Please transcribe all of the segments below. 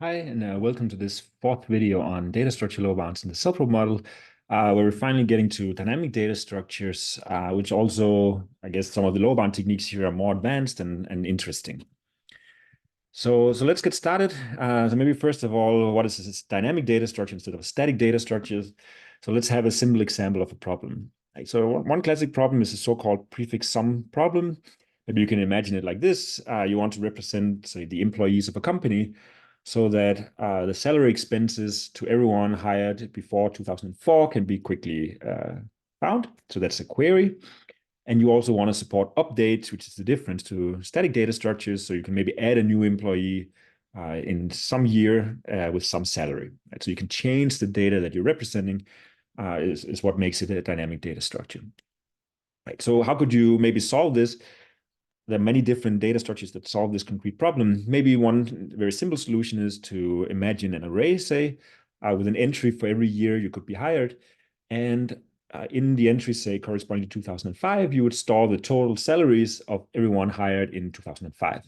Hi, and welcome to this fourth video on data structure load bounds in the CellProbe model, where we're finally getting to dynamic data structures, which also, I guess, some of the load bound techniques here are more advanced and interesting. So let's get started. So maybe first of all, what is this dynamic data structure instead of static data structures? So let's have a simple example of a problem. So one classic problem is a so-called prefix sum problem. Maybe you can imagine it like this. You want to represent, say, the employees of a company so that the salary expenses to everyone hired before 2004 can be quickly found. So that's a query. And you also want to support updates, which is the difference to static data structures. So you can maybe add a new employee in some year with some salary. Right? So you can change the data that you're representing is what makes it a dynamic data structure. Right. So how could you maybe solve this? There are many different data structures that solve this concrete problem. Maybe one very simple solution is to imagine an array, say, with an entry for every year you could be hired. And in the entry, say, corresponding to 2005, you would store the total salaries of everyone hired in 2005.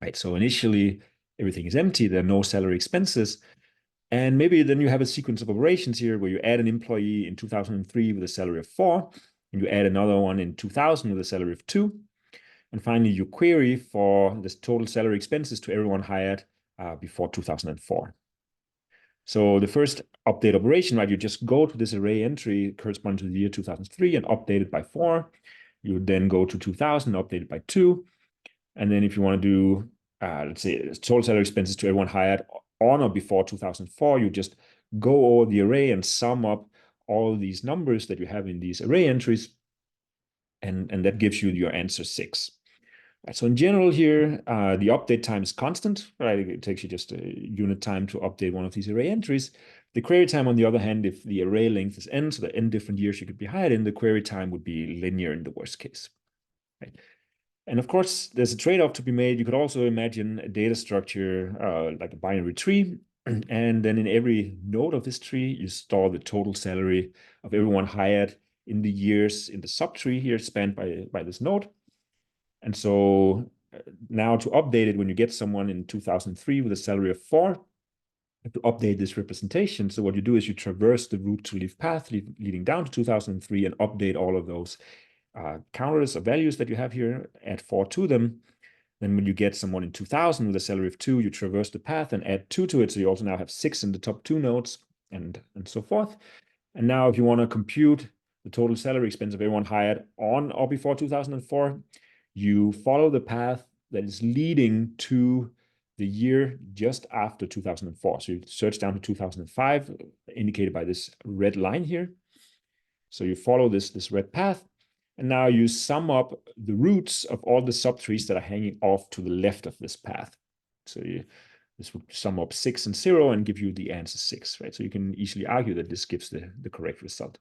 Right. So initially, everything is empty. There are no salary expenses. And maybe then you have a sequence of operations here where you add an employee in 2003 with a salary of 4, and you add another one in 2000 with a salary of 2. And finally, you query for this total salary expenses to everyone hired before 2004. So the first update operation, right, you just go to this array entry corresponding to the year 2003 and update it by 4. You would then go to 2000, update it by 2. And then if you want to do, let's say, total salary expenses to everyone hired on or before 2004, you just go over the array and sum up all these numbers that you have in these array entries. And that gives you your answer 6. Right, so in general here, the update time is constant, right? It takes you just a unit time to update one of these array entries. The query time, on the other hand, if the array length is n, so that n different years you could be hired in, the query time would be linear in the worst case. Right? And of course, there's a trade-off to be made. You could also imagine a data structure like a binary tree. And then in every node of this tree, you store the total salary of everyone hired in the years in the subtree here spanned by this node. And so now to update it, when you get someone in 2003 with a salary of 4, you have to update this representation. So what you do is you traverse the root to leaf path leading down to 2003 and update all of those counters or values that you have here, add 4 to them. Then when you get someone in 2000 with a salary of 2, you traverse the path and add 2 to it. So you also now have 6 in the top 2 nodes and so forth. And now if you want to compute the total salary expense of everyone hired on or before 2004, you follow the path that is leading to the year just after 2004. So you search down to 2005, indicated by this red line here. So you follow this red path, and now you sum up the roots of all the subtrees that are hanging off to the left of this path. So this would sum up 6 and 0 and give you the answer 6, right? So you can easily argue that this gives the correct result.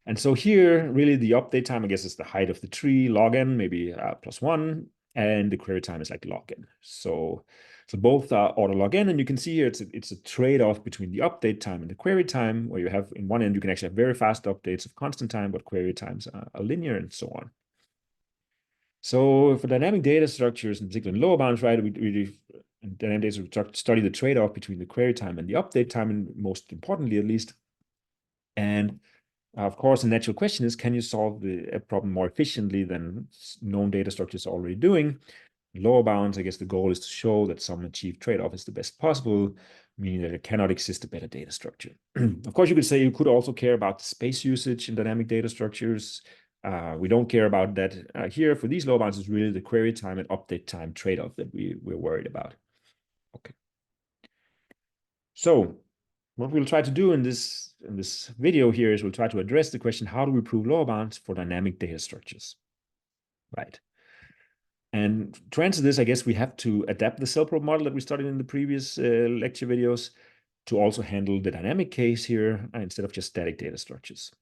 And so here, really the update time, I guess, is the height of the tree, log n, maybe +1, and the query time is like log n. So both are order log n, and you can see here it's a trade-off between the update time and the query time, where you have in one end, you can actually have very fast updates of constant time, but query times are linear and so on. So for dynamic data structures, in particular in lower bounds, right, we in dynamic data structures study the trade-off between the query time and the update time, and most importantly, at least. And of course, the natural question is, can you solve a problem more efficiently than known data structures are already doing? Lower bounds, I guess the goal is to show that some achieved trade-off is the best possible, meaning that there cannot exist a better data structure. Of course, you could say you could also care about the space usage in dynamic data structures. We don't care about that here. For these lower bounds, it's really the query time and update time trade-off that we're worried about. Okay. So what we'll try to do in this video here is we'll try to address the question, how do we prove lower bounds for dynamic data structures? Right. And to answer this, I guess we have to adapt the CellProbe model that we studied in the previous lecture videos to also handle the dynamic case here instead of just static data structures.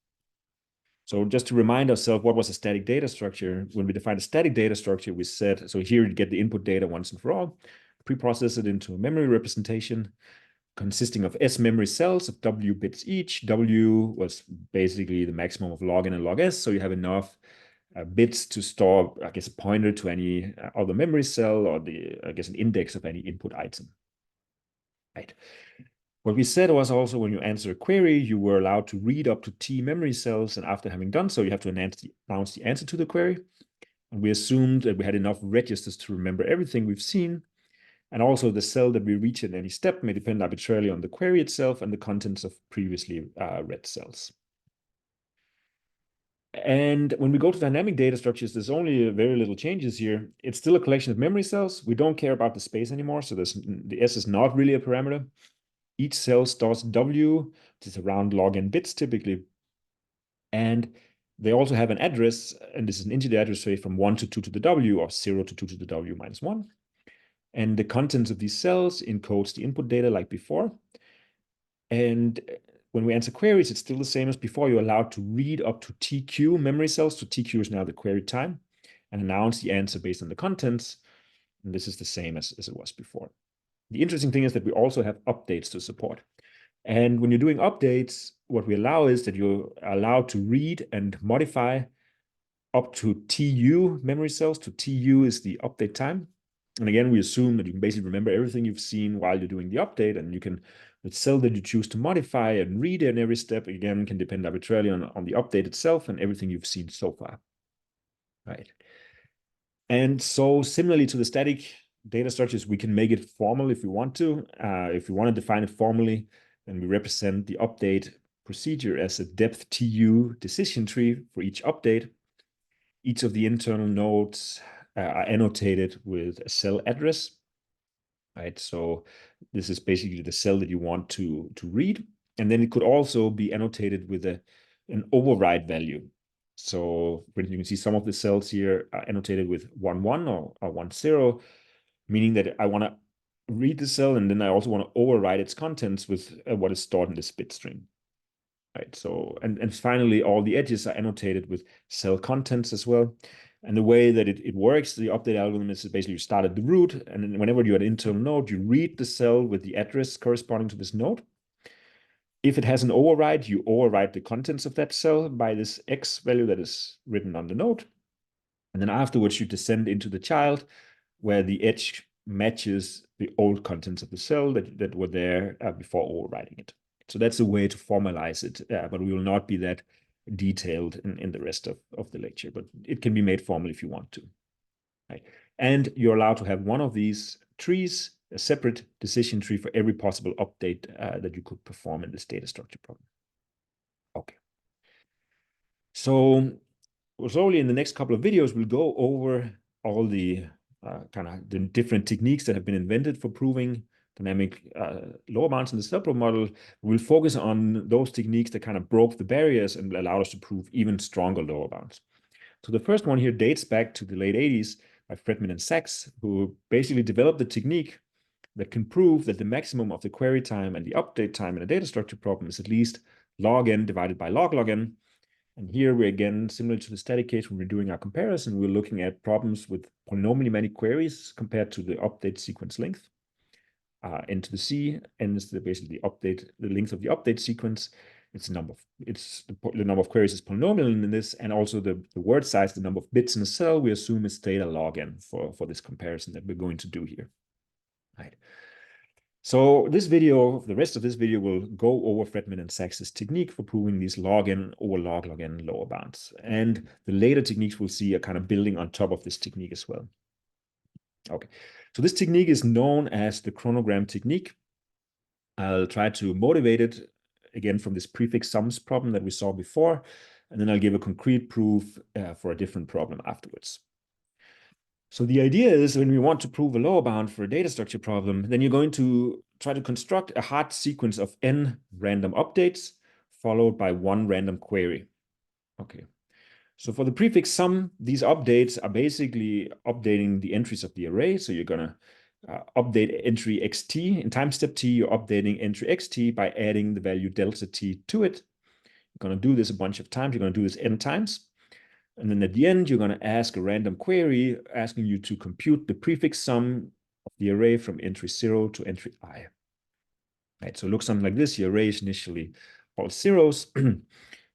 So just to remind ourselves, what was a static data structure? When we defined a static data structure, we said, so here you get the input data once and for all, pre-process it into a memory representation consisting of S memory cells of W bits each. W was basically the maximum of log n and log s, so you have enough bits to store, I guess, a pointer to any other memory cell, or I guess, an index of any input item. Right. What we said was also, when you answer a query, you were allowed to read up to T memory cells, and after having done so, you have to announce the answer to the query. And we assumed that we had enough registers to remember everything we've seen, and also the cell that we reach at any step may depend arbitrarily on the query itself and the contents of previously read cells. And when we go to dynamic data structures, there's only very little changes here. It's still a collection of memory cells. We don't care about the space anymore, so the S is not really a parameter. Each cell stores W, which is around log n bits typically. And they also have an address, and this is an integer address, say from 1 to 2 to the W, or 0 to 2 to the W minus 1. And the contents of these cells encodes the input data like before. And when we answer queries, it's still the same as before. You're allowed to read up to TQ memory cells. So TQ is now the query time, and announce the answer based on the contents. And this is the same as it was before. The interesting thing is that we also have updates to support. And when you're doing updates, what we allow is that you're allowed to read and modify up to TU memory cells. To TU is the update time. And again, we assume that you can basically remember everything you've seen while you're doing the update, and you can, the cell that you choose to modify and read in every step, again, can depend arbitrarily on the update itself and everything you've seen so far. Right. And so similarly to the static data structures, we can make it formal if we want to. If we want to define it formally, then we represent the update procedure as a depth TU decision tree for each update. Each of the internal nodes are annotated with a cell address, right? So this is basically the cell that you want to read. And then it could also be annotated with an override value. So you can see some of the cells here are annotated with 1, 1 or 1, 0, meaning that I want to read the cell, and then I also want to override its contents with what is stored in this bit stream. Right. So, and finally, all the edges are annotated with cell contents as well. And the way that it works, the update algorithm is basically you start at the root, and then whenever you're at an internal node, you read the cell with the address corresponding to this node. If it has an override, you override the contents of that cell by this X value that is written on the node. And then afterwards, you descend into the child, where the edge matches the old contents of the cell that were there before overriding it. So that's a way to formalize it, but we will not be that detailed in the rest of the lecture, but it can be made formal if you want to. Right? And you're allowed to have one of these trees, a separate decision tree for every possible update that you could perform in this data structure problem. Okay. So slowly in the next couple of videos, we'll go over all the kind of the different techniques that have been invented for proving dynamic lower bounds in the subprobe model. We'll focus on those techniques that kind of broke the barriers and allowed us to prove even stronger lower bounds. So the first one here dates back to the late 80s by Fredman and Sachs, who basically developed a technique that can prove that the maximum of the query time and the update time in a data structure problem is at least log n divided by log n. And here we're again, similar to the static case, when we're doing our comparison, we're looking at problems with polynomially many queries compared to the update sequence length. N to the C, N is basically the length of the update sequence. It's the number of queries is polynomial in this, and also the word size, the number of bits in a cell, we assume is theta log n for this comparison that we're going to do here. Right. So this video, the rest of this video will go over Fredman and Sachs's technique for proving these log n over log n lower bounds. And the later techniques we'll see are kind of building on top of this technique as well. Okay, so this technique is known as the chronogram technique. I'll try to motivate it again from this prefix sums problem that we saw before, and then I'll give a concrete proof for a different problem afterwards. So the idea is when we want to prove a lower bound for a data structure problem, then you're going to try to construct a hard sequence of n random updates followed by one random query. Okay. So for the prefix sum, these updates are basically updating the entries of the array. So you're going to update entry xt. In time step t, you're updating entry xt by adding the value delta t to it. You're going to do this a bunch of times. You're going to do this n times. And then at the end, you're going to ask a random query asking you to compute the prefix sum of the array from entry 0 to entry I. Right, so it looks something like this. Your array is initially all zeros.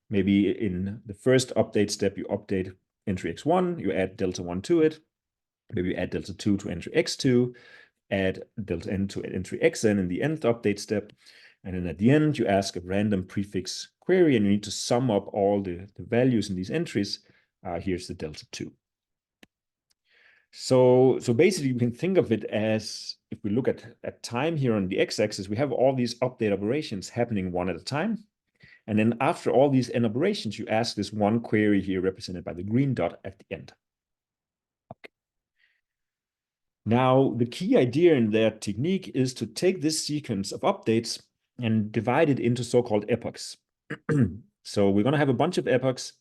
Maybe in the first update step, you update entry x1, you add delta 1 to it. Maybe you add delta 2 to entry x2, add delta n to entry xn in the nth update step. And then at the end, you ask a random prefix query, and you need to sum up all the values in these entries. Here's the delta 2. So basically, you can think of it as, if we look at time here on the x-axis, we have all these update operations happening one at a time. And then after all these n operations, you ask this one query here represented by the green dot at the end. Okay. Now, the key idea in that technique is to take this sequence of updates and divide it into so-called epochs. So we're going to have a bunch of epochs,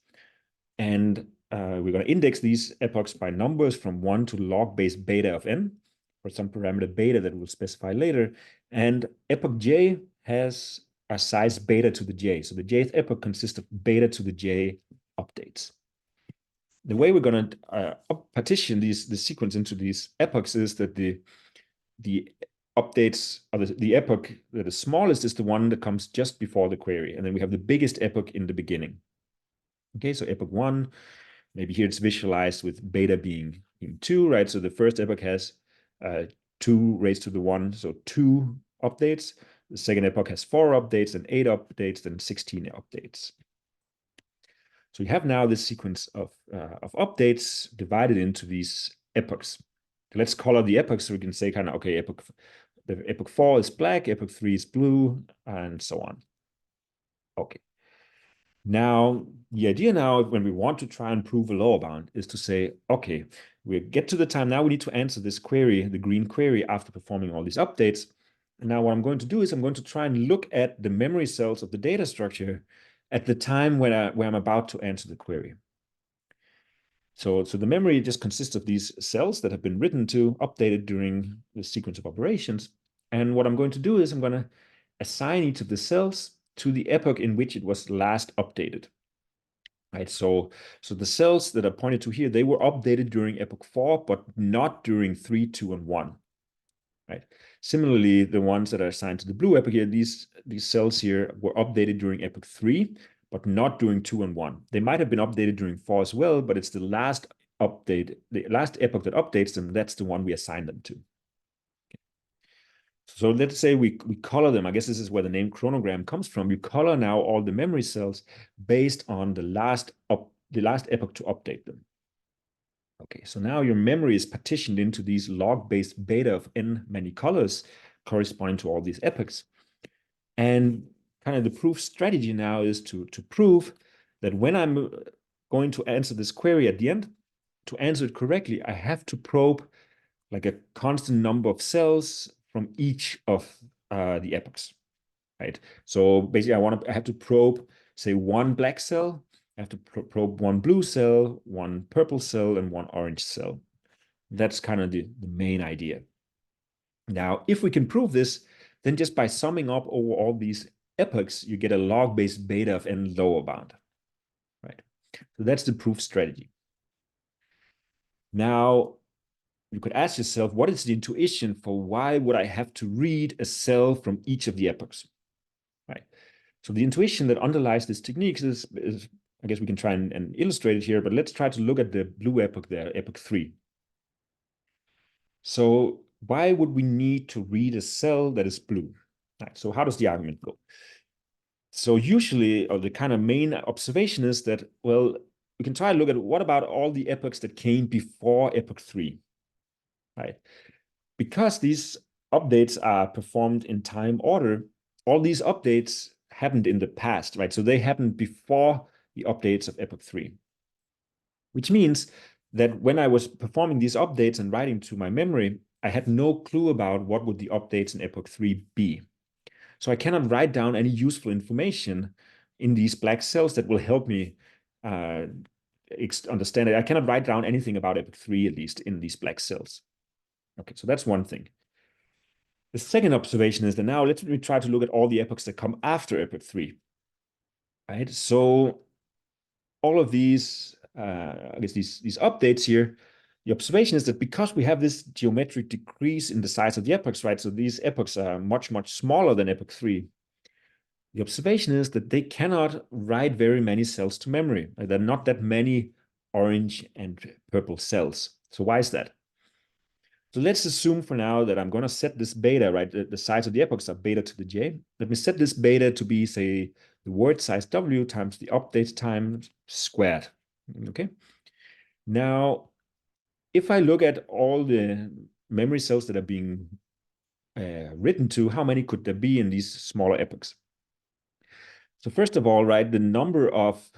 and we're going to index these epochs by numbers from 1 to log base beta of n, for some parameter beta that we'll specify later. And epoch j has a size beta to the j. So the jth epoch consists of beta to the j updates. The way we're going to partition the sequence into these epochs is that the updates, or the epoch that is smallest is the one that comes just before the query. And then we have the biggest epoch in the beginning. Okay, so epoch 1, maybe here it's visualized with beta being 2, right? So the first epoch has 2 raised to the 1, so 2 updates. The second epoch has 4 updates, then 8 updates, then 16 updates. So you have now this sequence of updates divided into these epochs. Let's color the epochs so we can say kind of, okay, epoch 4 is black, epoch 3 is blue, and so on. Okay. Now, the idea now, when we want to try and prove a lower bound, is to say, okay, we get to the time now we need to answer this query, the green query, after performing all these updates. And now what I'm going to do is I'm going to try and look at the memory cells of the data structure at the time when I'm about to answer the query. So the memory just consists of these cells that have been written to, updated during the sequence of operations. And what I'm going to do is I'm going to assign each of the cells to the epoch in which it was last updated. Right, so the cells that are pointed to here, they were updated during epoch 4, but not during 3, 2, and 1. Right. Similarly, the ones that are assigned to the blue epoch here, these cells here were updated during epoch 3, but not during 2 and 1. They might have been updated during 4 as well, but it's the last update, the last epoch that updates them, that's the one we assign them to. So let's say we color them. I guess this is where the name chronogram comes from. You color now all the memory cells based on the last epoch to update them. Okay, so now your memory is partitioned into these log-based beta of n many colors corresponding to all these epochs. And kind of the proof strategy now is to prove that when I'm going to answer this query at the end, to answer it correctly, I have to probe like a constant number of cells from each of the epochs, right? So basically, I have to probe, say, one black cell. I have to probe one blue cell, one purple cell, and one orange cell. That's kind of the main idea. Now, if we can prove this, then just by summing up over all these epochs, you get a log-based beta of n lower bound, right? So that's the proof strategy. Now, you could ask yourself, what is the intuition for why would I have to read a cell from each of the epochs, right? So the intuition that underlies this technique is I guess we can try and illustrate it here, but let's try to look at the blue epoch there, epoch 3. So why would we need to read a cell that is blue? Right, so how does the argument go? So usually, or the kind of main observation is that, well, we can try to look at what about all the epochs that came before epoch 3, right? Because these updates are performed in time order, all these updates happened in the past, right? So they happened before the updates of epoch 3, which means that when I was performing these updates and writing to my memory, I had no clue about what would the updates in epoch 3 be. So I cannot write down any useful information in these black cells that will help me understand it. I cannot write down anything about epoch 3, at least in these black cells. Okay, so that's one thing. The second observation is that now let me try to look at all the epochs that come after epoch 3. Right, so all of these, I guess these updates here, the observation is that because we have this geometric decrease in the size of the epochs, right? So these epochs are much, much smaller than epoch 3. The observation is that they cannot write very many cells to memory. There are not that many orange and purple cells. So why is that? So let's assume for now that I'm going to set this beta, right? The size of the epochs are beta to the j. Let me set this beta to be, say, the word size w times the update time squared. Okay. Now, if I look at all the memory cells that are being written to, how many could there be in these smaller epochs? So first of all, right, the number of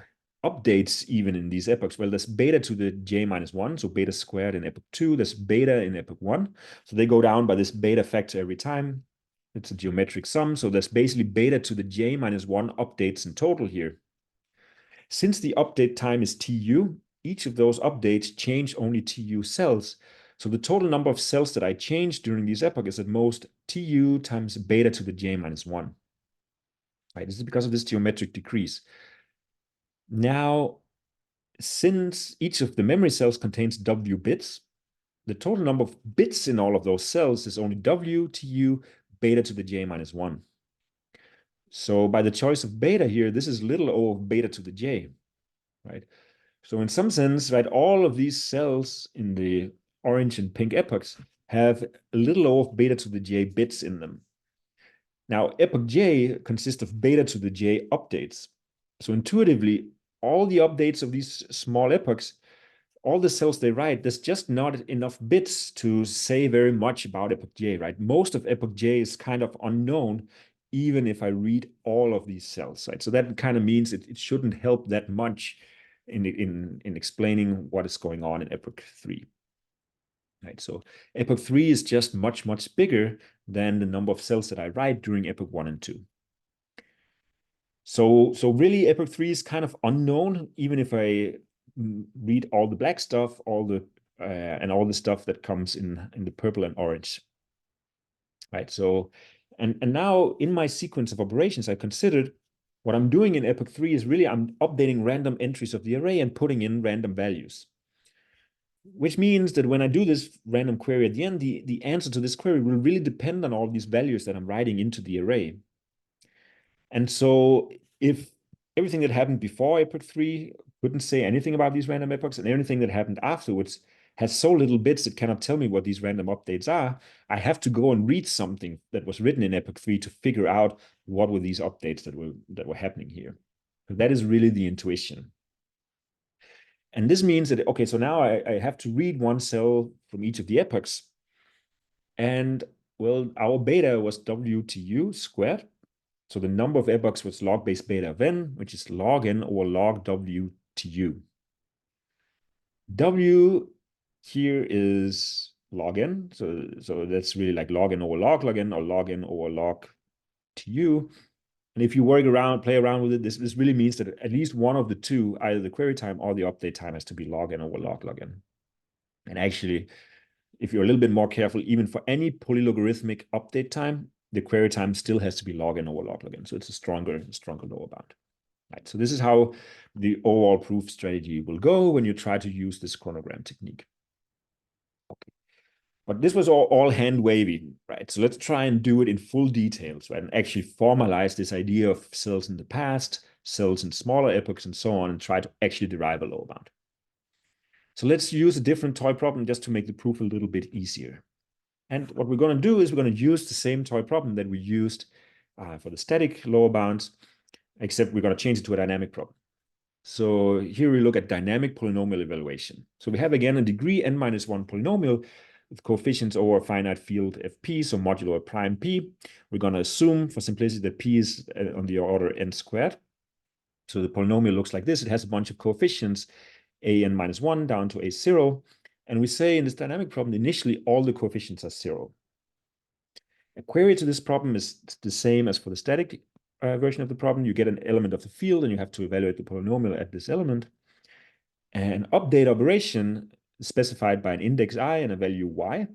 updates even in these epochs, well, there's beta to the j minus 1, so beta squared in epoch 2, there's beta in epoch 1. So they go down by this beta factor every time. It's a geometric sum, so there's basically beta to the j minus 1 updates in total here. Since the update time is tu, each of those updates change only tu cells. So the total number of cells that I change during these epochs is at most tu times beta to the j minus 1. Right? This is because of this geometric decrease. Now, since each of the memory cells contains w bits, the total number of bits in all of those cells is only w tu beta to the j minus 1. So by the choice of beta here, this is little o of beta to the j, right? So in some sense, right, all of these cells in the orange and pink epochs have a little o of beta to the j bits in them. Now, epoch j consists of beta to the j updates. So intuitively, all the updates of these small epochs, all the cells they write, there's just not enough bits to say very much about epoch j, right? Most of epoch j is kind of unknown, even if I read all of these cells, right? So that kind of means it shouldn't help that much in explaining what is going on in epoch 3. Right, so epoch 3 is just much, much bigger than the number of cells that I write during epoch 1 and 2. So really epoch 3 is kind of unknown, even if I read all the black stuff, all the and all the stuff that comes in the purple and orange. Right, so and now in my sequence of operations, I considered what I'm doing in epoch 3 is really I'm updating random entries of the array and putting in random values. Which means that when I do this random query at the end, the answer to this query will really depend on all these values that I'm writing into the array. And so if everything that happened before epoch 3 couldn't say anything about these random epochs, and everything that happened afterwards has so little bits it cannot tell me what these random updates are, I have to go and read something that was written in epoch 3 to figure out what were these updates that were happening here. So that is really the intuition. And this means that, okay, so now I have to read one cell from each of the epochs. And well, our beta was WTU squared. So the number of epochs was log base beta of n, which is log n over log WTU. W here is log n. So that's really like log n over log n or log n over log tu. And if you play around with it, this really means that at least one of the two, either the query time or the update time, has to be log n over log n. And actually, if you're a little bit more careful, even for any polylogarithmic update time, the query time still has to be log n over log n. So it's a stronger lower bound. Right. So this is how the overall proof strategy will go when you try to use this chronogram technique. Okay. But this was all hand wavy, right? So let's try and do it in full details, right? And actually formalize this idea of cells in the past, cells in smaller epochs, and so on, and try to actually derive a lower bound. So let's use a different toy problem just to make the proof a little bit easier. And what we're going to do is we're going to use the same toy problem that we used for the static lower bounds, except we're going to change it to a dynamic problem. So here we look at dynamic polynomial evaluation. So we have again a degree n-1 polynomial with coefficients over a finite field fp, so modulo a prime p. We're going to assume for simplicity that p is on the order n squared. So the polynomial looks like this. It has a bunch of coefficients, an-1 down to a0. And we say in this dynamic problem, initially all the coefficients are 0. A query to this problem is the same as for the static version of the problem. You get an element of the field and you have to evaluate the polynomial at this element. An update operation is specified by an index I and a value y.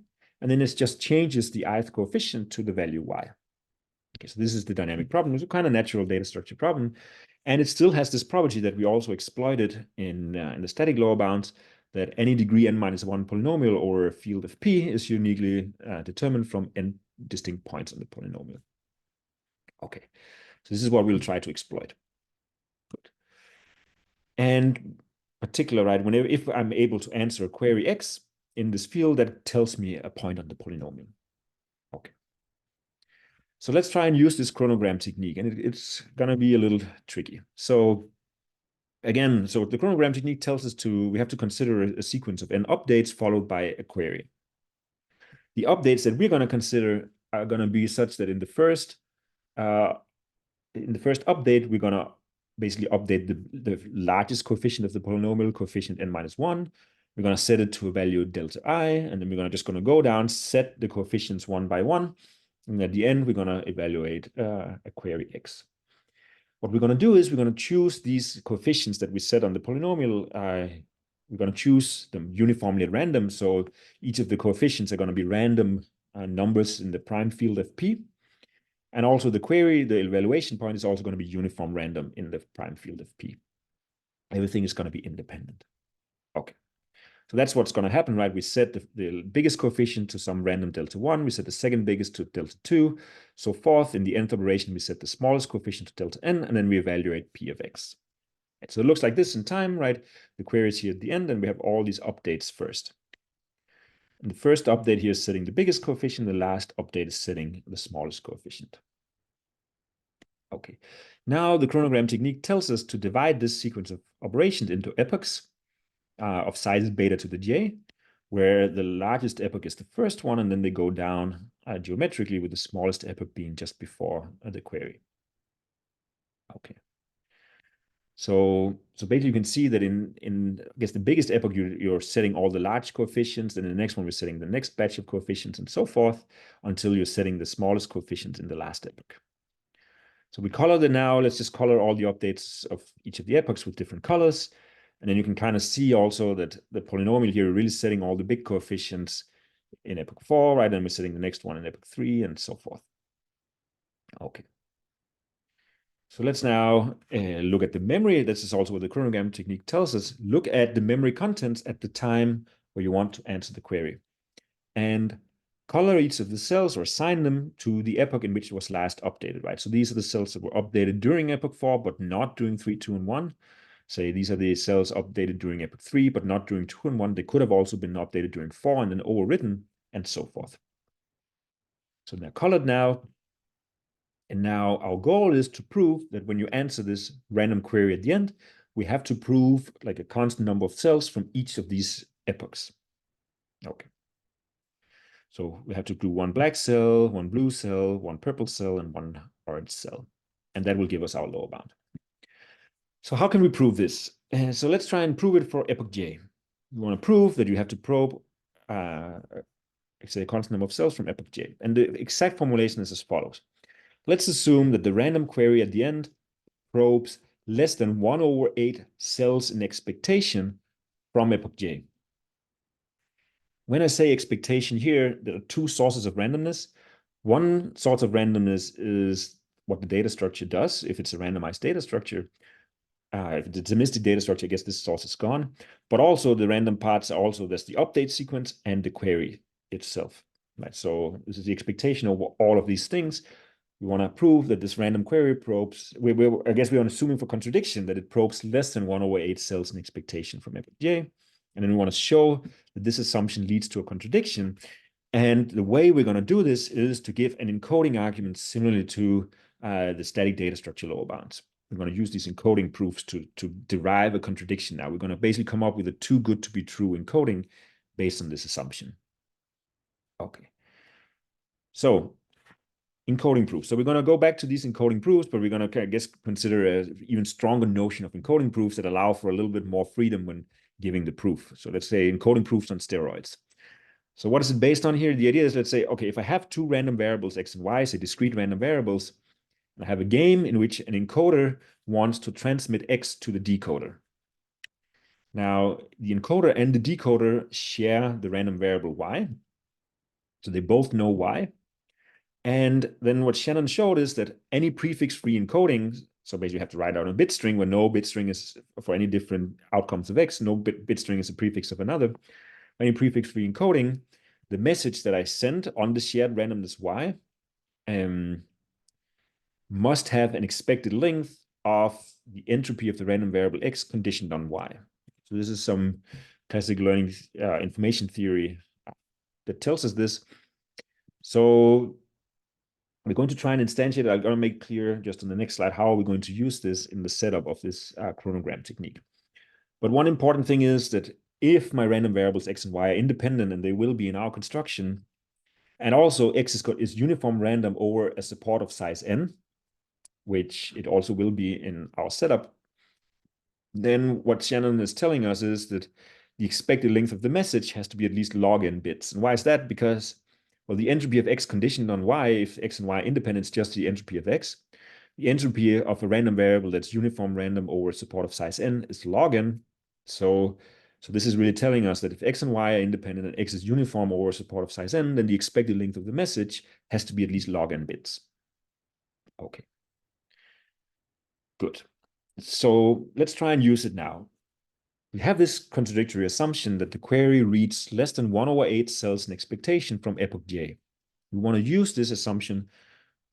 And then it just changes the ith coefficient to the value y. Okay, so this is the dynamic problem. It's a kind of natural data structure problem. And it still has this property that we also exploited in the static lower bounds, that any degree n-1 polynomial over a field of p is uniquely determined from n distinct points on the polynomial. Okay, so this is what we'll try to exploit. Good. And particular, right, whenever if I'm able to answer a query X in this field, that tells me a point on the polynomial. Okay. So let's try and use this chronogram technique, and it's gonna be a little tricky. So again, so the chronogram technique tells us we have to consider a sequence of n updates followed by a query. The updates that we're gonna consider are gonna be such that in the first update, we're gonna basically update the largest coefficient of the polynomial, coefficient n-1. We're gonna set it to a value delta I, and then we're just gonna go down, set the coefficients one by one, and at the end, we're gonna evaluate a query X. What we're gonna do is we're gonna choose these coefficients that we set on the polynomial. We're gonna choose them uniformly at random. So each of the coefficients are gonna be random numbers in the prime field of P. And also the query, the evaluation point is also going to be uniform random in the prime field of P. Everything is going to be independent. Okay. So that's what's going to happen, right? We set the biggest coefficient to some random delta 1. We set the second biggest to delta 2. So forth, in the nth operation, we set the smallest coefficient to delta n, and then we evaluate P of X. And so it looks like this in time, right? The query is here at the end, and we have all these updates first. And the first update here is setting the biggest coefficient. The last update is setting the smallest coefficient. Okay, now the chronogram technique tells us to divide this sequence of operations into epochs of sizes beta to the j, where the largest epoch is the first one, and then they go down geometrically with the smallest epoch being just before the query. Okay. So basically you can see that in I guess the biggest epoch you're setting all the large coefficients, and in the next one we're setting the next batch of coefficients and so forth until you're setting the smallest coefficients in the last epoch. So we color them now. Let's just color all the updates of each of the epochs with different colors. And then you can kind of see also that the polynomial here is really setting all the big coefficients in epoch 4, right? And we're setting the next one in epoch 3 and so forth. Okay. So let's now look at the memory. This is also what the chronogram technique tells us. Look at the memory contents at the time where you want to answer the query. And color each of the cells or assign them to the epoch in which it was last updated, right? So these are the cells that were updated during epoch 4, but not during 3, 2, and 1. Say these are the cells updated during epoch 3, but not during 2 and 1. They could have also been updated during 4 and then overwritten, and so forth. So they're colored now. And now our goal is to prove that when you answer this random query at the end, we have to prove like a constant number of cells from each of these epochs. Okay. So we have to do one black cell, one blue cell, one purple cell, and one orange cell. And that will give us our lower bound. So how can we prove this? So let's try and prove it for epoch J. We want to prove that you have to probe, say, a constant number of cells from epoch J. And the exact formulation is as follows. Let's assume that the random query at the end probes less than 1/8 cells in expectation from epoch J. When I say expectation here, there are two sources of randomness. One source of randomness is what the data structure does, if it's a randomized data structure. If it's a deterministic data structure, I guess this source is gone. But also the random parts are also, there's the update sequence and the query itself. Right? So this is the expectation over all of these things. We want to prove that this random query probes, I guess we're assuming for contradiction that it probes less than 1/8 cells in expectation from epoch J. And then we want to show that this assumption leads to a contradiction. And the way we're going to do this is to give an encoding argument similarly to the static data structure lower bounds. We're going to use these encoding proofs to derive a contradiction now. We're going to basically come up with a too good to be true encoding based on this assumption. Okay. So encoding proofs. So we're going to go back to these encoding proofs, but we're going to, I guess, consider an even stronger notion of encoding proofs that allow for a little bit more freedom when giving the proof. So let's say encoding proofs on steroids. So what is it based on here? The idea is, let's say, okay, if I have two random variables, x and y, say discrete random variables, and I have a game in which an encoder wants to transmit x to the decoder. Now, the encoder and the decoder share the random variable y. So they both know y. And then what Shannon showed is that any prefix-free encoding, so basically you have to write out a bit string where no bit string is for any different outcomes of x, no bit string is a prefix of another. Any prefix-free encoding, the message that I send on the shared randomness y must have an expected length of the entropy of the random variable x conditioned on y. So So this is some classic learning information theory that tells us this. So we're going to try and instantiate it. I'm going to make clear just on the next slide how are we going to use this in the setup of this chronogram technique. But one important thing is that if my random variables x and y are independent, and they will be in our construction, and also x is uniform random over a support of size n, which it also will be in our setup, then what Shannon is telling us is that the expected length of the message has to be at least log n bits. And why is that? Because, well, the entropy of x conditioned on y, if x and y are independent, is just the entropy of x. The entropy of a random variable that's uniform random over support of size n is log n. So this is really telling us that if x and y are independent and x is uniform over support of size n, then the expected length of the message has to be at least log n bits. Okay. Good. So let's try and use it now. We have this contradictory assumption that the query reads less than 1/8 cells in expectation from epoch j. We want to use this assumption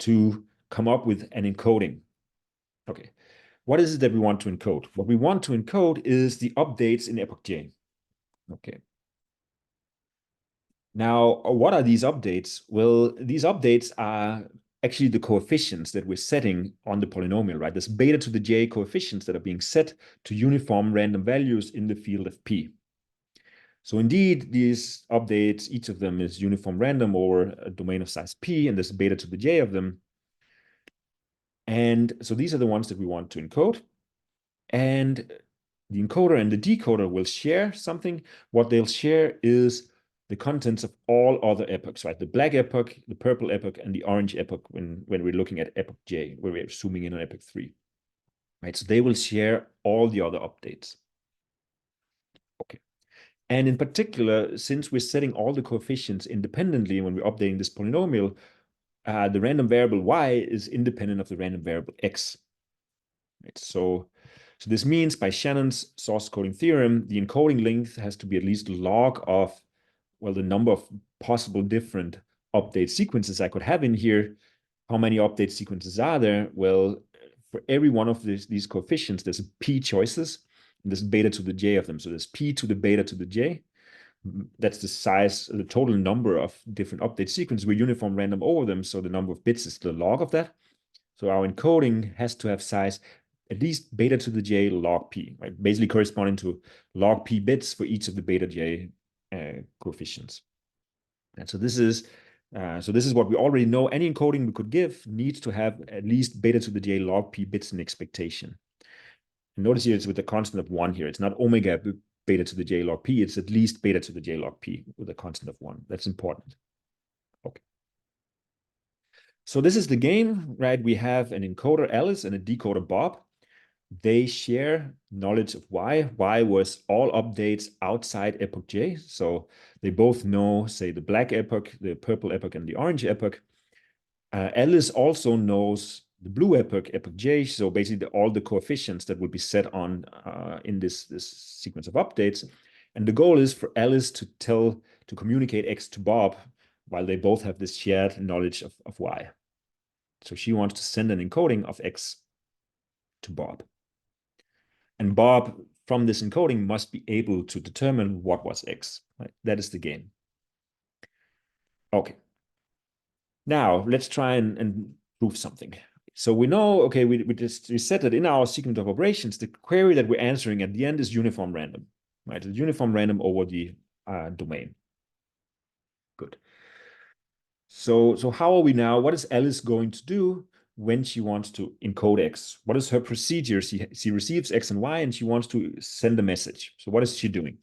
to come up with an encoding. Okay, what is it that we want to encode? What we want to encode is the updates in epoch j. Okay. Now, what are these updates? Well, these updates are actually the coefficients that we're setting on the polynomial, right? There's beta to the j coefficients that are being set to uniform random values in the field of P. So indeed, these updates, each of them is uniform random over a domain of size P, and there's beta to the j of them. And so these are the ones that we want to encode. And the encoder and the decoder will share something. What they'll share is the contents of all other epochs, right? The black epoch, the purple epoch, and the orange epoch when we're looking at epoch j, where we're zooming in on epoch 3. Right? So they will share all the other updates. Okay. And in particular, since we're setting all the coefficients independently when we're updating this polynomial, the random variable y is independent of the random variable x. Right? So this means by Shannon's source coding theorem, the encoding length has to be at least log of, well, the number of possible different update sequences I could have in here. How many update sequences are there? Well, for every one of these coefficients, there's p choices, and there's beta to the j of them. So there's p to the beta to the j. That's the size, the total number of different update sequences. We're uniform random over them, so the number of bits is the log of that. So our encoding has to have size at least beta to the j log p, right? Basically corresponding to log p bits for each of the beta j coefficients. And so this is what we already know. Any encoding we could give needs to have at least beta to the j log p bits in expectation. And notice here it's with a constant of 1 here. It's not omega beta to the j log p. It's at least beta to the j log p with a constant of 1. That's important. Okay. So this is the game, right? We have an encoder Alice and a decoder Bob. They share knowledge of y. Y was all updates outside epoch j. So they both know, say, the black epoch, the purple epoch, and the orange epoch. Alice also knows the blue epoch, epoch j. So basically all the coefficients that will be set on in this sequence of updates. And the goal is for Alice to communicate x to Bob while they both have this shared knowledge of y. So she wants to send an encoding of x to Bob. And Bob, from this encoding, must be able to determine what was x. Right? That is the game. Okay. Now, let's try and prove something. So we know, okay, we said that in our sequence of operations, the query that we're answering at the end is uniform random. Right? It's uniform random over the domain. Good. So how are we now? What is Alice going to do when she wants to encode x? What is her procedure? She receives x and y, and she wants to send a message. So what is she doing?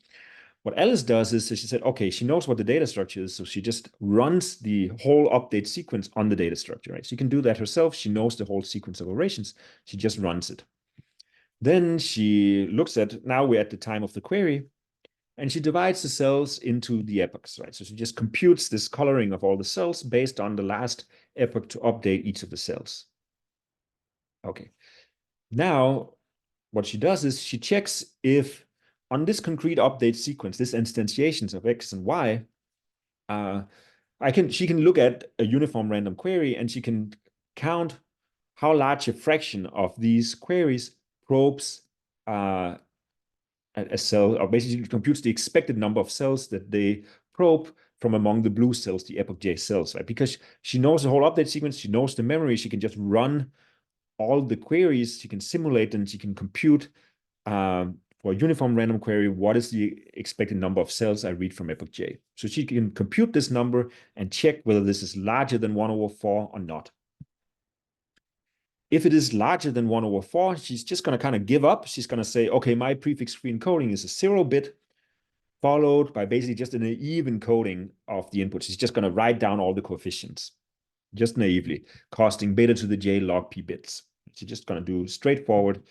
What Alice does is she said, okay, she knows what the data structure is, so she just runs the whole update sequence on the data structure, right? She can do that herself. She knows the whole sequence of operations. She just runs it. Then she looks at, now we're at the time of the query, and she divides the cells into the epochs, right? So she just computes this coloring of all the cells based on the last epoch to update each of the cells. Okay. Now, what she does is she checks if on this concrete update sequence, this instantiations of x and y, she can look at a uniform random query, and she can count how large a fraction of these queries probes a cell, or basically computes the expected number of cells that they probe from among the blue cells, the epoch J cells, right? Because she knows the whole update sequence, she knows the memory, she can just run all the queries, she can simulate and she can compute for a uniform random query, what is the expected number of cells I read from epoch J. So she can compute this number and check whether this is larger than 1/4 or not. If it is larger than 1/4, she's just going to kind of give up. She's going to say, okay, my prefix-free encoding is a 0-bit, followed by basically just a naive encoding of the input. She's just going to write down all the coefficients, just naively, costing beta to the j log p bits. She's just going to do straightforward.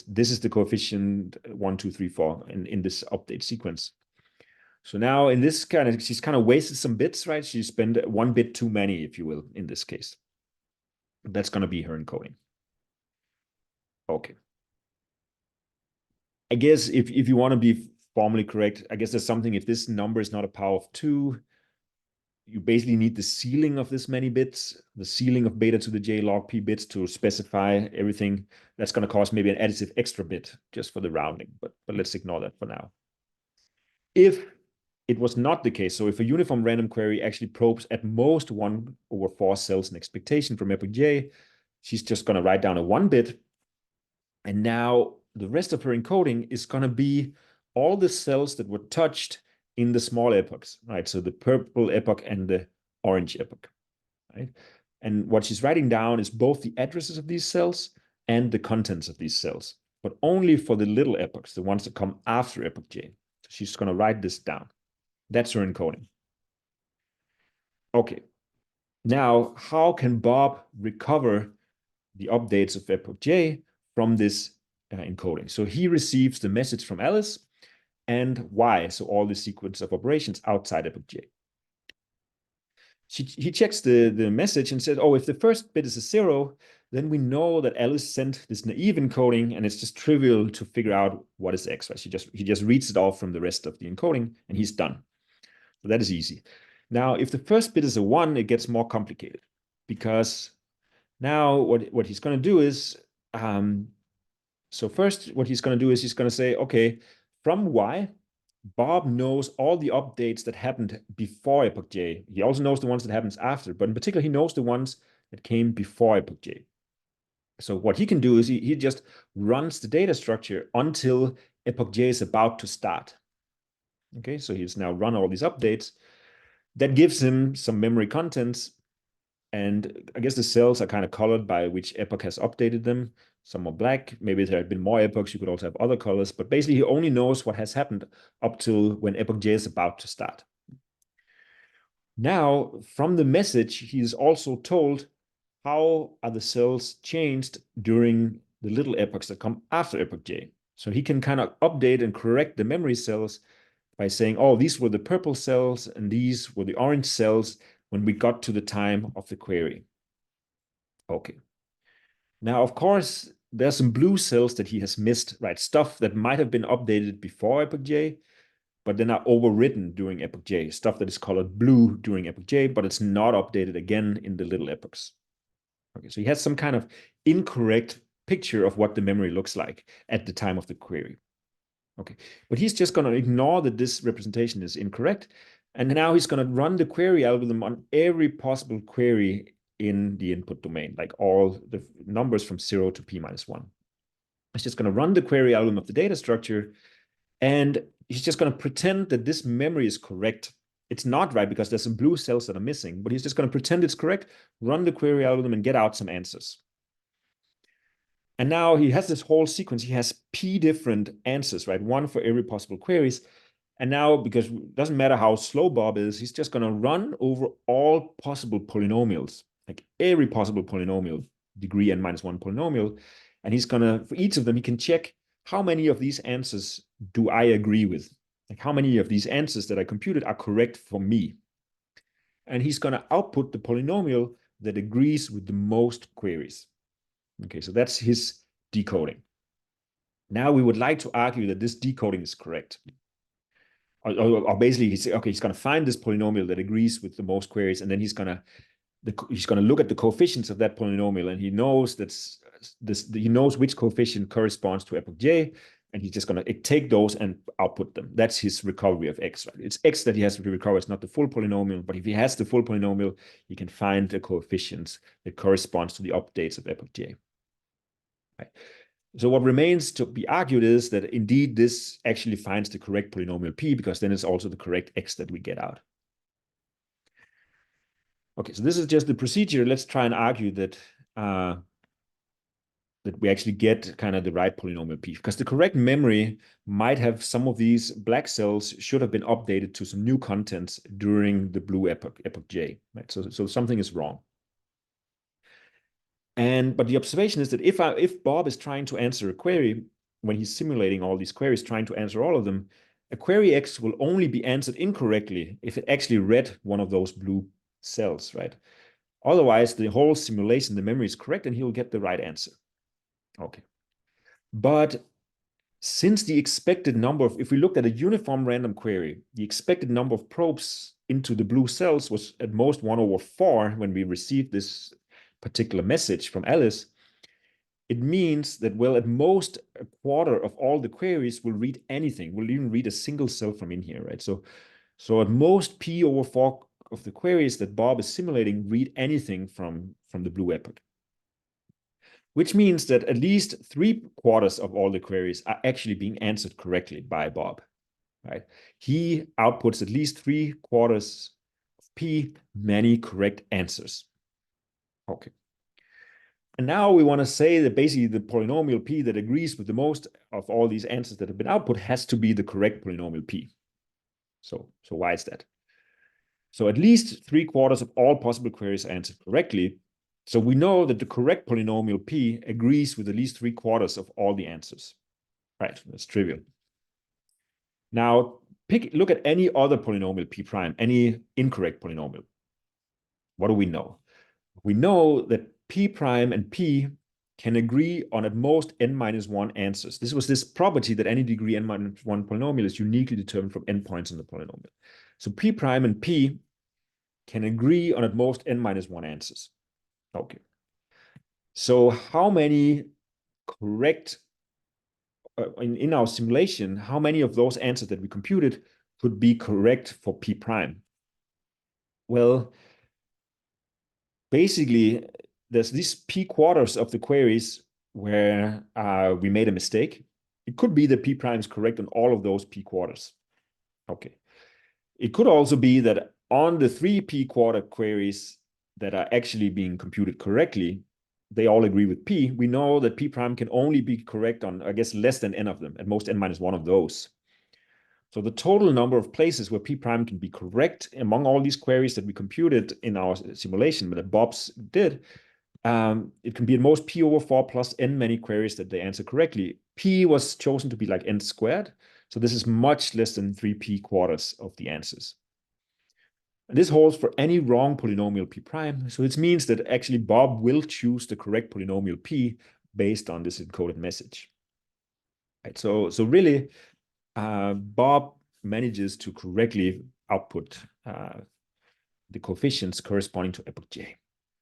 This is the coefficient 1, 2, 3, 4 in this update sequence. So now in this she's kind of wasted some bits, right? She spent 1 bit too many, if you will, in this case. That's going to be her encoding. Okay. I guess if you want to be formally correct, I guess there's something, if this number is not a power of 2, you basically need the ceiling of this many bits, the ceiling of beta to the j log p bits to specify everything. That's going to cost maybe an additive extra bit just for the rounding, but let's ignore that for now. If it was not the case, so if a uniform random query actually probes at most 1/4 cells in expectation from epoch J, she's just going to write down a 1-bit. And now the rest of her encoding is going to be all the cells that were touched in the small epochs, right? So the purple epoch and the orange epoch, right? And what she's writing down is both the addresses of these cells and the contents of these cells, but only for the little epochs, the ones that come after epoch J. So she's going to write this down. That's her encoding. Okay. Now, how can Bob recover the updates of epoch J from this encoding? So he receives the message from Alice and Y, so all the sequence of operations outside epoch J. He checks the message and says, oh, if the first bit is a 0, then we know that Alice sent this naive encoding, and it's just trivial to figure out what is X, right? He just reads it off from the rest of the encoding, and he's done. So that is easy. Now, if the first bit is a 1, it gets more complicated, because now what he's going to do is, so first what he's going to do is he's going to say, okay, from Y, Bob knows all the updates that happened before epoch J. He also knows the ones that happens after, but in particular, he knows the ones that came before epoch J. So what he can do is he just runs the data structure until epoch J is about to start. Okay, so he's now run all these updates. That gives him some memory contents. And I guess the cells are kind of colored by which epoch has updated them. Some are black. Maybe there have been more epochs. You could also have other colors. But basically, he only knows what has happened up till when epoch J is about to start. Now, from the message, he is also told how are the cells changed during the little epochs that come after epoch J. So he can kind of update and correct the memory cells by saying, oh, these were the purple cells and these were the orange cells when we got to the time of the query. Okay. Now, of course, there's some blue cells that he has missed, right? Stuff that might have been updated before epoch J, but then are overwritten during epoch J. Stuff that is colored blue during epoch J, but it's not updated again in the little epochs. Okay, so he has some kind of incorrect picture of what the memory looks like at the time of the query. Okay, but he's just going to ignore that this representation is incorrect. And now he's going to run the query algorithm on every possible query in the input domain, like all the numbers from 0 to p-1. He's just going to run the query algorithm of the data structure, and he's just going to pretend that this memory is correct. It's not right because there's some blue cells that are missing, but he's just going to pretend it's correct, run the query algorithm, and get out some answers. And now he has this whole sequence. He has p different answers, right? One for every possible queries. And now, because it doesn't matter how slow Bob is, he's just going to run over all possible polynomials, like every possible polynomial, degree n-1 polynomial. And he's going to, for each of them, he can check how many of these answers do I agree with? Like how many of these answers that I computed are correct for me? And he's going to output the polynomial that agrees with the most queries. Okay, so that's his decoding. Now we would like to argue that this decoding is correct. Or basically, he's going to find this polynomial that agrees with the most queries, and then he's going to look at the coefficients of that polynomial, and he knows he knows which coefficient corresponds to epoch J, and he's just going to take those and output them. That's his recovery of x, right? It's x that he has to recover. It's not the full polynomial, but if he has the full polynomial, he can find the coefficients that corresponds to the updates of epoch j. Right? So what remains to be argued is that indeed this actually finds the correct polynomial p, because then it's also the correct x that we get out. Okay, so this is just the procedure. Let's try and argue that that we actually get kind of the right polynomial p, because the correct memory might have some of these black cells should have been updated to some new contents during the blue epoch j, right? So something is wrong. But the observation is that if Bob is trying to answer a query, when he's simulating all these queries, trying to answer all of them, a query X will only be answered incorrectly if it actually read one of those blue cells, right? Otherwise, the whole simulation, the memory is correct, and he will get the right answer. Okay. But since the expected number of, if we looked at a uniform random query, the expected number of probes into the blue cells was at most 1/4 when we received this particular message from Alice, it means that, well, at most 1/4 of all the queries will read anything, will even read a single cell from in here, right? So at most p/4 of the queries that Bob is simulating read anything from the blue epoch, which means that at least 3/4 of all the queries are actually being answered correctly by Bob, right? He outputs at least 3/4 of p many correct answers. Okay. And now we want to say that basically the polynomial p that agrees with the most of all these answers that have been output has to be the correct polynomial p. So why is that? So at least 3/4 of all possible queries are answered correctly. So we know that the correct polynomial p agrees with at least 3/4 of all the answers. Right, that's trivial. Now look at any other polynomial p prime, any incorrect polynomial. What do we know? We know that p prime and p can agree on at most n-1 answers. This was this property that any degree n-1 polynomial is uniquely determined from endpoints in the polynomial. So p prime and p can agree on at most n-1 answers. Okay. So how many correct, in our simulation, how many of those answers that we computed could be correct for p prime? Well, basically, there's these p/4 of the queries where we made a mistake. It could be that p prime is correct on all of those p/4. Okay. It could also be that on the 3 p/4 queries that are actually being computed correctly, they all agree with p. We know that p prime can only be correct on, I guess, less than n of them, at most n-1 of those. So the total number of places where p prime can be correct among all these queries that we computed in our simulation, but that Bob's did, it can be at most p/4 plus n many queries that they answer correctly. P was chosen to be like n squared. So this is much less than 3 p/4 of the answers. And this holds for any wrong polynomial p prime. So it means that actually Bob will choose the correct polynomial p based on this encoded message. Right. So really, Bob manages to correctly output the coefficients corresponding to epoch j.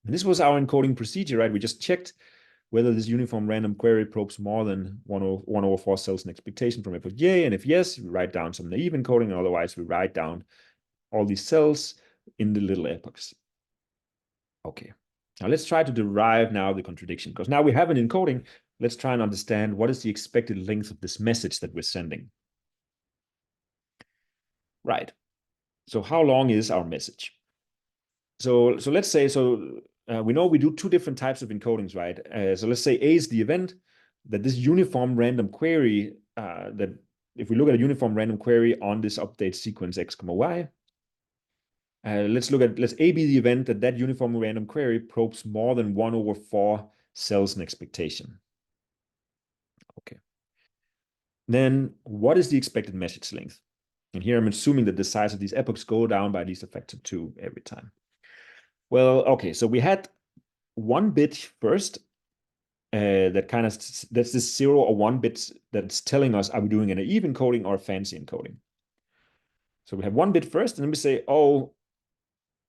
And this was our encoding procedure, right? We just checked whether this uniform random query probes more than 1/4 cells in expectation from epoch j. And if yes, we write down some naive encoding, and otherwise we write down all these cells in the little epochs. Okay. Now let's try to derive now the contradiction, because now we have an encoding. Let's try and understand what is the expected length of this message that we're sending. Right. So how long is our message? So let's say, we know we do 2 different types of encodings, right? So let's say A is the event, that this uniform random query, that if we look at a uniform random query on this update sequence x, y, let's A be the event that uniform random query probes more than 1/4 cells in expectation. Okay. Then what is the expected message length? And here I'm assuming that the size of these epochs go down by at least a factor 2 every time. Well, okay, so we had 1 bit first, that's this 0 or 1 bit that's telling us, are we doing an naive encoding or a fancy encoding? So we have 1 bit first, and then we say, oh,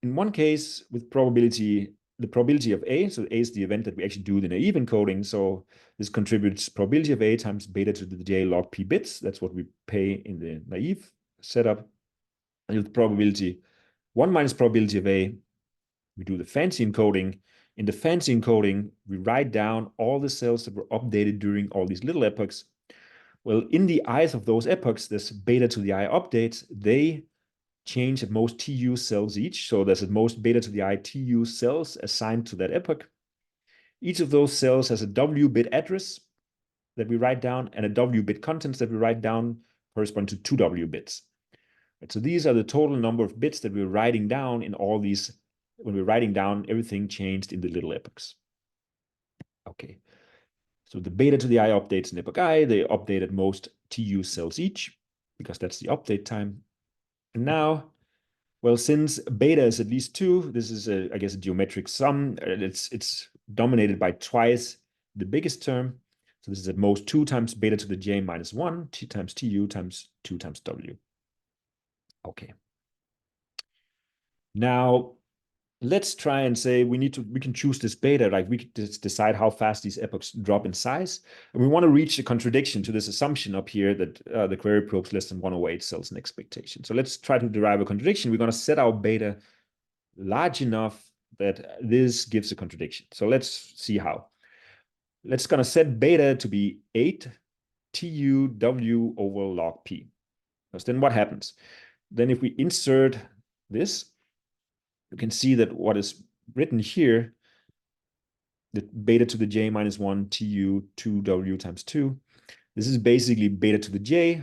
in one case with probability, the probability of A. So A is the event that we actually do the naive encoding. So this contributes probability of A times beta to the j log p bits. That's what we pay in the naive setup. And with probability 1 minus probability of A, we do the fancy encoding. In the fancy encoding, we write down all the cells that were updated during all these little epochs. Well, in the i's of those epochs, there's beta to the I updates. They change at most TU cells each. So there's at most beta to the I TU cells assigned to that epoch. Each of those cells has a W bit address that we write down and a W bit contents that we write down correspond to 2 W bits. Right, so these are the total number of bits that we're writing down in all these. When we're writing down everything changed in the little epochs. Okay, so the beta to the I updates in epoch I, they update at most TU cells each, because that's the update time. And now, well, since beta is at least 2, this is, I guess, a geometric sum. It's dominated by twice the biggest term. So this is at most 2 times beta to the j minus 1, t times TU times 2 times W. Okay. Now, let's try and say we can choose this beta, like we could just decide how fast these epochs drop in size. And we want to reach a contradiction to this assumption up here that the query probes less than 108 cells in expectation. So let's try to derive a contradiction. We're going to set our beta large enough that this gives a contradiction. So let's see how. Let's going to set beta to be 8 TUW over log P. Because then what happens? Then if we insert this, you can see that what is written here, that beta to the j minus 1 TU 2W times 2, this is basically beta to the j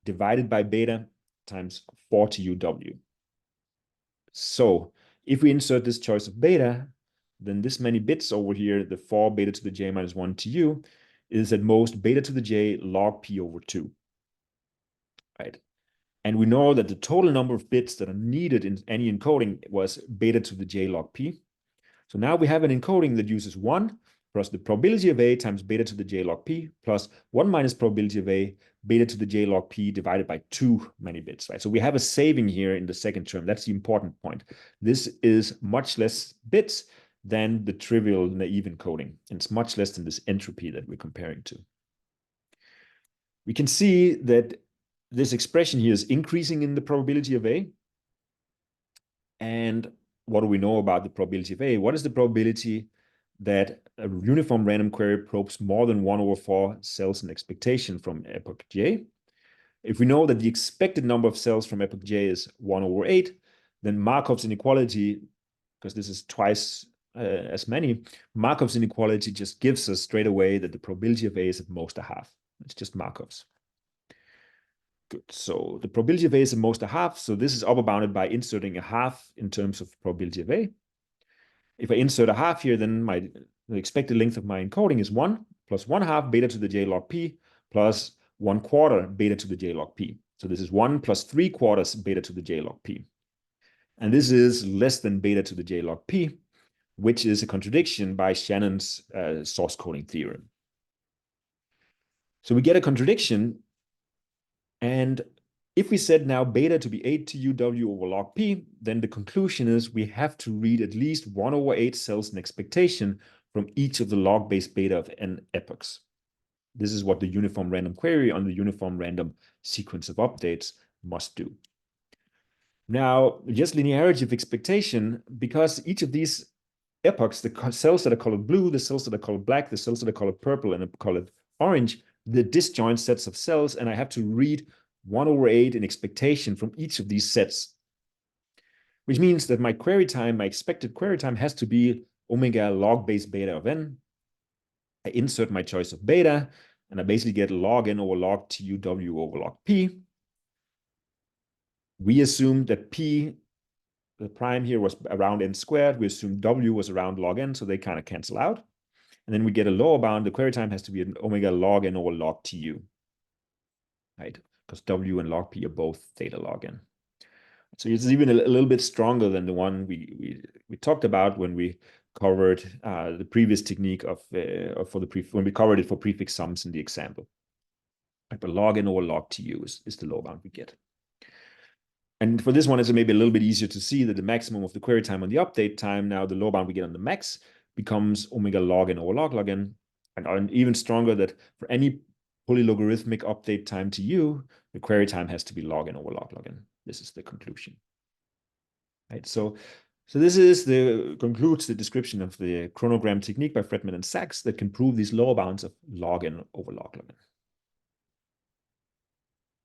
divided by beta times 4 TUW. So if we insert this choice of beta, then this many bits over here, the 4 beta to the j minus 1 TU, is at most beta to the j log P over 2. Right? And we know that the total number of bits that are needed in any encoding was beta to the j log P. So now we have an encoding that uses 1 plus the probability of A times beta to the j log P plus 1 minus probability of A beta to the j log P divided by 2 many bits, right? So we have a saving here in the second term. That's the important point. This is much less bits than the trivial naive encoding. And it's much less than this entropy that we're comparing to. We can see that this expression here is increasing in the probability of A. And what do we know about the probability of A? What is the probability that a uniform random query probes more than 1 over 4 cells in expectation from epoch J? If we know that the expected number of cells from epoch J is 1 over 8, then Markov's inequality, because this is twice as many, Markov's inequality just gives us straight away that the probability of A is at most a half. It's just Markov's. Good. So the probability of A is at most a half. So this is upper bounded by inserting a half in terms of probability of A. If I insert a half here, then the expected length of my encoding is 1 plus 1/2 beta to the j log P plus 1/4 beta to the j log P. So this is 1 plus 3/4 beta to the j log P. And this is less than beta to the j log P, which is a contradiction by Shannon's source coding theorem. So we get a contradiction. And if we set now beta to be 8 TUW over log P, then the conclusion is we have to read at least 1 over 8 cells in expectation from each of the log-based beta of n epochs. This is what the uniform random query on the uniform random sequence of updates must do. Now, just linearity of expectation, because each of these epochs, the cells that are colored blue, the cells that are colored black, the cells that are colored purple, and colored orange, the disjoint sets of cells, and I have to read 1 over 8 in expectation from each of these sets, which means that my query time, my expected query time, has to be omega log base beta of n. I insert my choice of beta, and I basically get log n over log TUW over log P. We assume that P, the prime here, was around n squared. We assume W was around log n, so they kind of cancel out. And then we get a lower bound. The query time has to be an omega log n over log TU, right? Because W and log P are both theta log n. So it's even a little bit stronger than the one we talked about when we covered the previous technique of when we covered it for prefix sums in the example. Right, but log n over log TU is the lower bound we get. And for this one, it's maybe a little bit easier to see that the maximum of the query time on the update time, now the low bound we get on the max, becomes omega log n over log log n. And even stronger that for any polylogarithmic update time to u, the query time has to be log n over log log n. This is the conclusion. Right. So this concludes the description of the chronogram technique by Fredman and Sachs that can prove these lower bounds of log n over log log n.